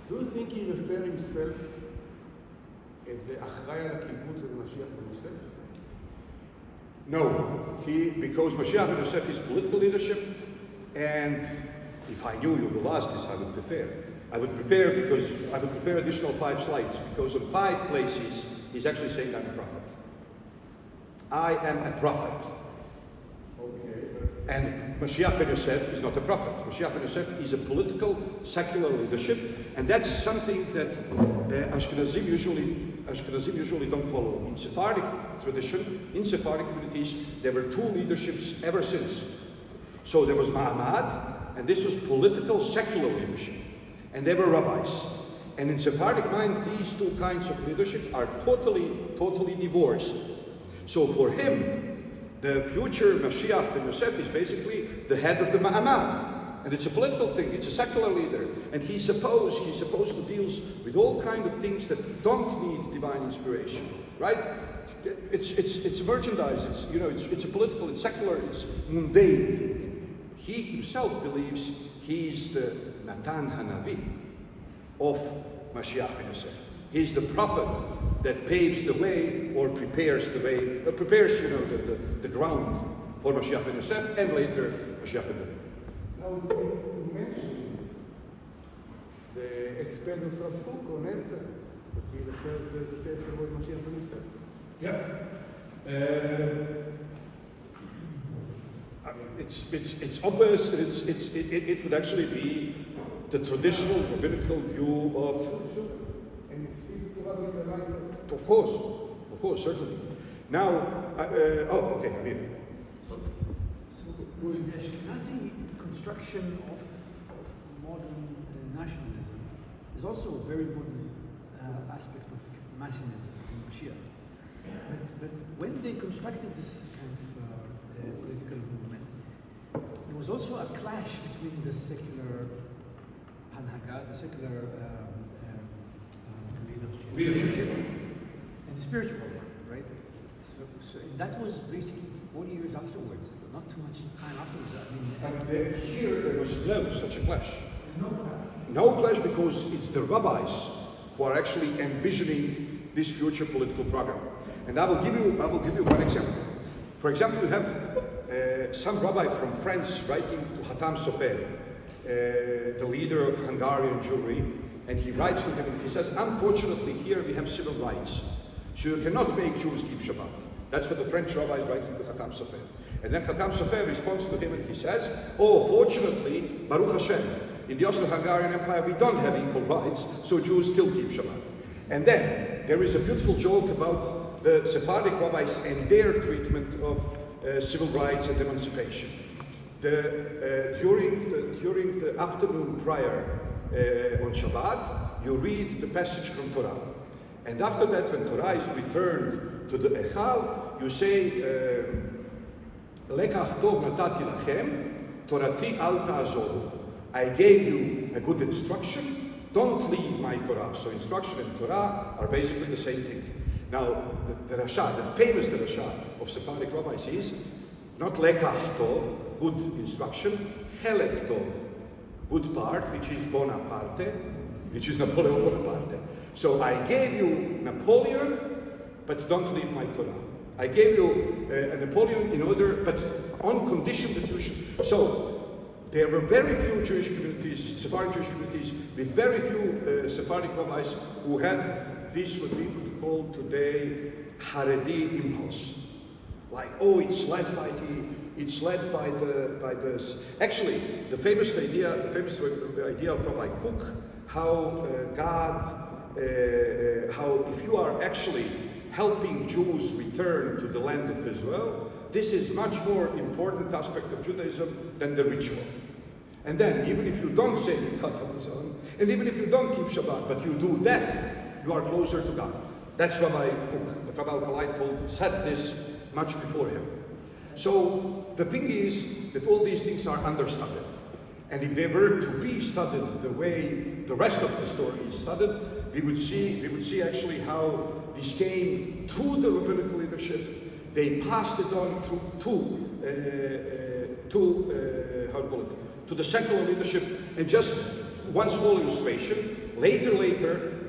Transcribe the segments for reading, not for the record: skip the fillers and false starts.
Do you think he referred himself as the Achrei al Kibbutz of Mashiach ben Yosef? No, because Mashiach ben Yosef is political leadership, and if I knew you will ask this, I would prepare. I would prepare additional 5 slides, because in 5 places he's actually saying I'm a prophet. I am a prophet. Okay. And Mashiach ben Yosef is not a prophet. Mashiach ben Yosef is a political, secular leadership, and that's something that Ashkenazim usually don't follow. In Sephardic tradition, in Sephardic communities, there were 2 leaderships ever since. So there was Ma'amad, and this was political, secular leadership. And they were rabbis. And in Sephardic mind, these 2 kinds of leadership are totally divorced. So for him, the future Mashiach ben Yosef is basically the head of the Ma'amad. And it's a political thing, it's a secular leader. And he's supposed to deal with all kinds of things that don't need divine inspiration, right? It's merchandise, it's a political, it's secular, it's mundane thing. He himself believes he's the Natan Hanavi of Mashiach ben Yosef. He's the prophet that paves the way or prepares the way, the ground for Mashiach ben Yosef and later Mashiach ben David. Now it's to mention the Esped of Rav Kook on Herzl, but he referred to the text was Mashiach ben Yosef. Yeah. It's obvious. It would actually be the traditional rabbinical view of. Sure. And it's fixed to other life. Of course, certainly. Now, okay, I mean. So with the Ashkenazi construction of modern nationalism is also a very important aspect of Messianism in Mašiyah. But when they constructed this kind of political movement, there was also a clash between the secular Hanhaga, the secular leadership, and the spiritual one, right? So that was basically 40 years afterwards, not too much time afterwards. And here there was no such a clash. No clash. No clash, because it's the rabbis who are actually envisioning this future political program. And I will give you one example. For example, you have some rabbi from France writing to Hatam Sofer, the leader of Hungarian Jewry, and he writes to him and he says, unfortunately here we have civil rights, so you cannot make Jews keep Shabbat. That's what the French rabbi is writing to Hatam Sofer. And then Hatam Sofer responds to him and he says, oh, fortunately, Baruch Hashem, in the Austro-Hungarian Empire we don't have equal rights, so Jews still keep Shabbat. And then there is a beautiful joke about the Sephardic rabbis and their treatment of civil rights and emancipation. During the afternoon prayer on Shabbat, you read the passage from Torah. And after that, when Torah is returned to the Echal, you say, Lekach tov natati lachem, Torati al ta'azoru. I gave you a good instruction, don't leave my Torah. So instruction and Torah are basically the same thing. Now, the Rasha, the famous Rasha of Sephardic rabbis is not Lekach tov, good instruction, Chelek tov, good part, which is Bonaparte, which is Napoleon Bonaparte. So I gave you Napoleon, but don't leave my Torah. I gave you a Napoleon in order, but on condition that you should. So there were very few Jewish communities, Sephardic Jewish communities, with very few Sephardic rabbis who had this, what we could call today, Haredi impulse. Like, oh, it's led by the. Actually, the famous idea of Rabbi Kook, how how if you are actually helping Jews return to the land of Israel, this is much more important aspect of Judaism than the ritual. And then, even if you don't say Birkat Hamazon, and even if you don't keep Shabbat, but you do that, you are closer to God. That's Rabbi Kook. But Rabbi Alkalay said this much before him. So the thing is that all these things are understudied. And if they were to be studied the way the rest of the story is studied, we would see actually how this came through the rabbinical leadership. They passed it on to the secular leadership. And just one small illustration, Later,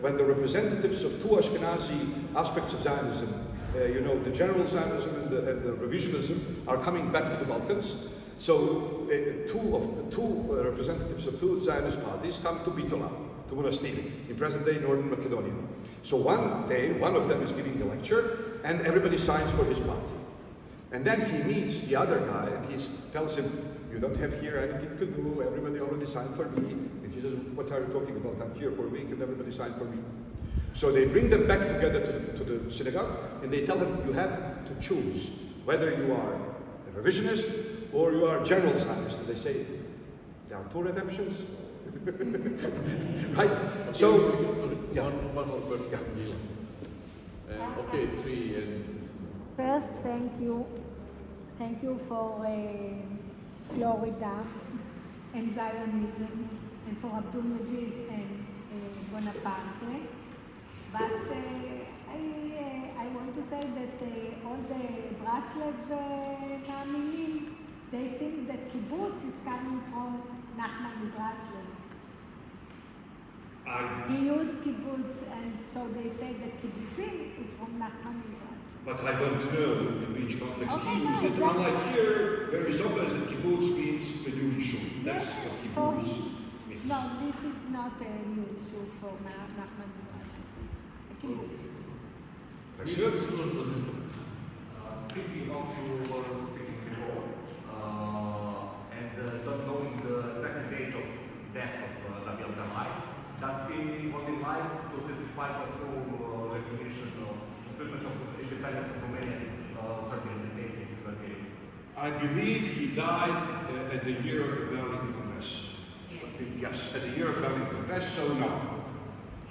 when the representatives of two Ashkenazi aspects of Zionism, the general Zionism and the revisionism, are coming back to the Balkans. So two representatives of two Zionist parties come to Bitola, to Monastir, in present-day Northern Macedonia. So one day, one of them is giving a lecture, and everybody signs for his party. And then he meets the other guy, and he tells him, "You don't have here anything to do, everybody already signed for me." And he says, "What are you talking about? I'm here for a week, and everybody signed for me." So they bring them back together to the synagogue, and they tell them, "You have to choose whether you are a revisionist or you are general Zionist." And they say, "There are two redemptions." Right? So, yeah. One more question. Yeah. Okay, three. First, thank you. Thank you for Florida and Zionism and for Abdul Majid and Bonaparte. But I want to say that all the Breslev מאמינים, they think that kibbutz is coming from Nachman Breslev. He used kibbutz, and so they say that kibbutzim is from Nachman Breslev. But I don't know in which context Okay, he used no, it. Unlike here, where it's obvious that kibbutz means the new issue. That's Yes, what for kibbutz him. means. No, this is not a new issue for Nachman Breslev. A kibbutz. Very good. Thinking of you were speaking before, and not knowing the exact date of death of Rabbi Alkalay, does he was in life to testify of full recognition of fulfillment of independence of Romania, certainly in the 80s? I believe he died at the year of the Berlin Congress. Yes, at the year of Berlin Congress. So no,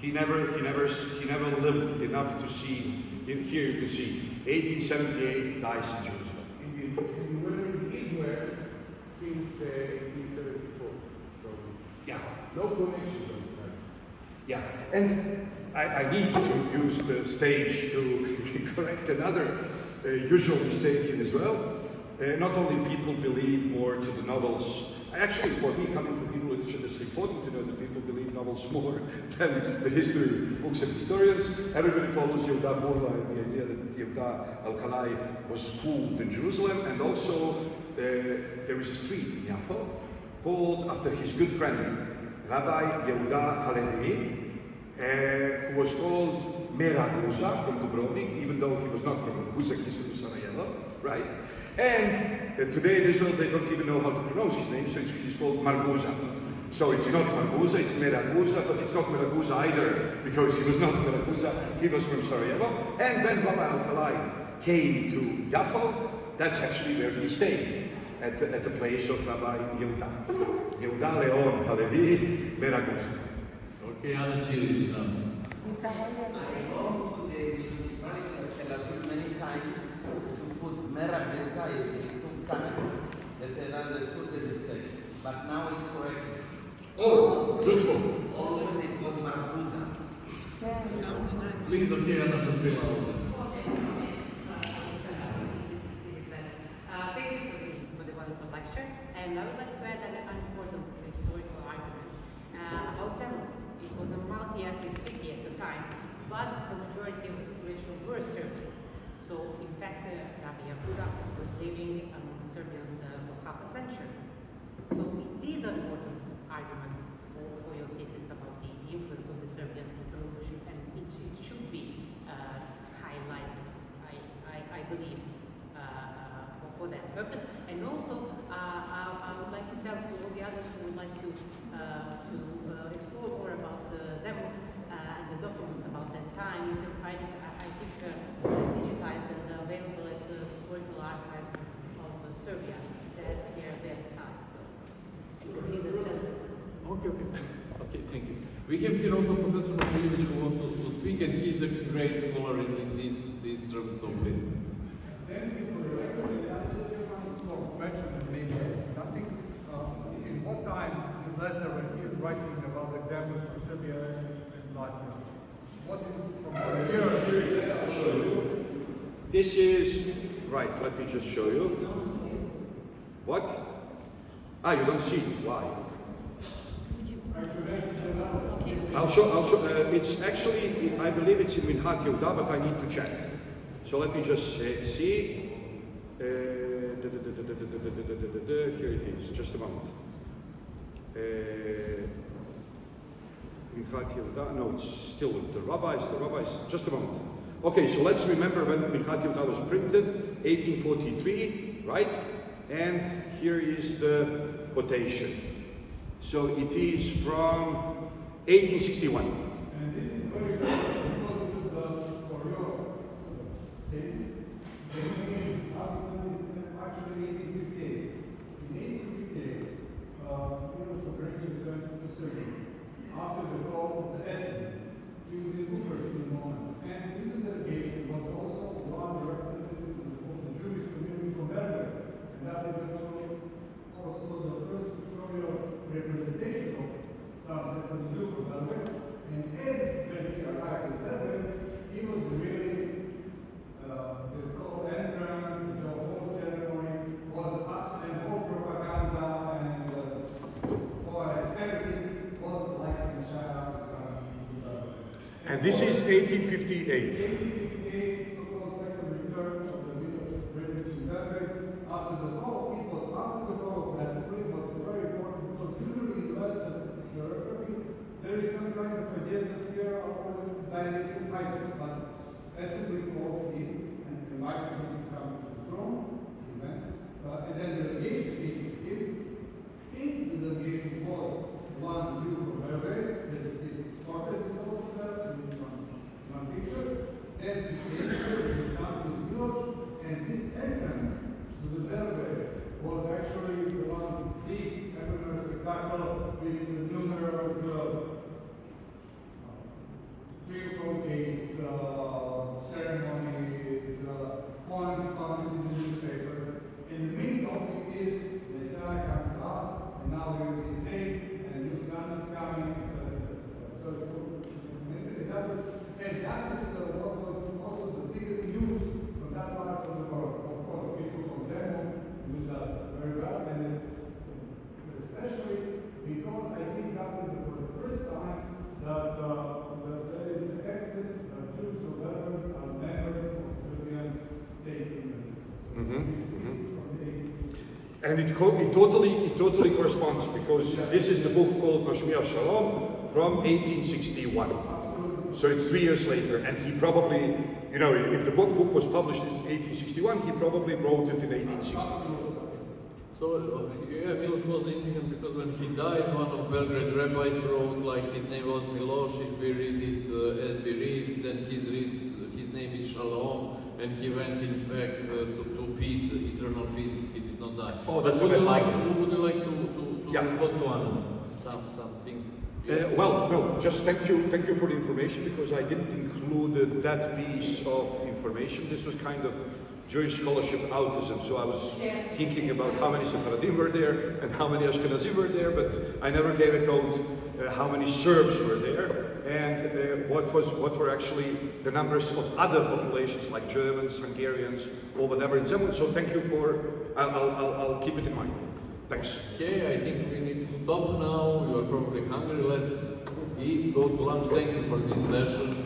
he never lived enough to see. Here you can see 1878 dies in Jerusalem. And you were in Israel since 1874. So Yeah, no connection to the time. yeah, and I need to use the stage to correct another usual mistake in Israel. Not only people believe more to the novels. Actually, for me, coming from Hebrew literature, it's important to know that people believe novels more than the history books and historians. Everybody follows Yehuda Burla and the idea that Yehuda Alkalay was schooled in Jerusalem, and also there is a street in Yafo called after his good friend, Rabbi Yehuda Halevi, who was called Meraguza from Dubrovnik, even though he was not from Raguza, he's from Sarajevo, right? And today in Israel they don't even know how to pronounce his name, so he's called Marguza. So it's not Marguza, it's Meraguza, but it's not Meraguza either, because he was not Meraguza, he was from Sarajevo. And when Rabbi Alkalay came to Yafo, that's actually where he stayed, at the place of Rabbi Yehuda. Yehuda Leon Halevi Meraguza. Okay, Anna Chilic now. I go to the municipality of Tel Aviv many times to put Meraguza. It took time that they understood the mistake, but now it's corrected. Oh, beautiful. Always it was Maraguza. Please, okay, Anna, just be loud. Thank you for the wonderful lecture, and I would like to add an important historical argument about Zemun. It was a multi-ethnic city at the time, but the majority of the population were Serbians. So, in fact, Rabbi Yehuda was living among Serbians for half a century. So, it is an important argument for your thesis about the influence of the Serbian revolution, and it should be highlighted, I believe, for that purpose. And also, I would like to tell to all the others who would like to explore more about Zemun and the documents about that time. You can find it, I think, digitized and available at the historical archives of Serbia, their website. So you can see the census. Okay. Okay, thank you. We have here also Professor Miloš who wants to speak, and he's a great scholar in these terms, so please. Thank you for the lecture. I just want to small question and maybe something. In what time his letter when he was writing about examples from Serbia and Latvia? What is from the year? I'll show you. This is, right, let me just show you. What? Ah, you don't see it. Why? Okay. I'll show, it's actually, I believe it's in Minchat Yehuda, but I need to check. So let me just see. Here it is, just a moment. Minchat Yehuda, no, it's still the rabbis, just a moment. Okay, so let's remember when Minchat Yehuda was printed, 1843, right? And here is the quotation. So it is from 1861. And this is very good because this is for your days. The main argument is actually 1858. In 1858, Miloš returned to Serbia after the call of the Essen. He was in Bucharest at the moment. And in the delegation was also one representative of the Jewish community from Belgrade. And that is actually also the first pictorial representation of some second Jew from Belgrade. And when he arrived in Belgrade, he was really the whole entrance, the whole ceremony was absolute whole propaganda and everything was like Mašiyah was coming to Belgrade. And this is 1858. 1858, so-called second return of the Miloš British in Belgrade. After the call, it was after the call of Assembly, but it's very important because usually in the Western historiography, there is some kind of idea that here are all the dynasties and titles, but Assembly called him and invited him to come to the throne. He went, and then the delegation came to him. In the delegation was one Jew from Belgrade. There's his portrait is also there, one picture. Then he came here with his son, who is Miloš, and this entrance to the Belgrade was actually the one big ephemeral spectacle with numerous triumphal gates, ceremonies, points published in the newspapers. And the main topic is Messiah come to us, and now we will be saved, and a new son is coming, etc. So it's and that is what was also the biggest news from that part of the world. Of course, people from Zemlya knew that very well, and especially because I think that is for the first time that there is evidence that Jews or Belarus are members of the Serbian state. And it totally corresponds because this is the book called Mašiyah Shalom from 1861. So it's 3 years later, and he probably, if the book was published in 1861, he probably wrote it in 1860. So, Miloš was indignant because when he died, one of Belgrade rabbis wrote like his name was Miloš, if we read it as we read, then his name is Shalom, and he went in fact to peace, eternal peace, he did not die. Oh, but that's would you like to yeah. respond to Anna? Some things? Well, no, just thank you for the information because I didn't include that piece of information. This was kind of Jewish scholarship autism, so I was thinking about how many Sephardim were there and how many Ashkenazim were there, but I never gave a count how many Serbs were there and what were actually the numbers of other populations like Germans, Hungarians, or whatever in Zemun. So thank you for. I'll keep it in mind. Thanks. Okay, I think we need to stop now. You are probably hungry. Let's eat, go to lunch. Thank you for this session.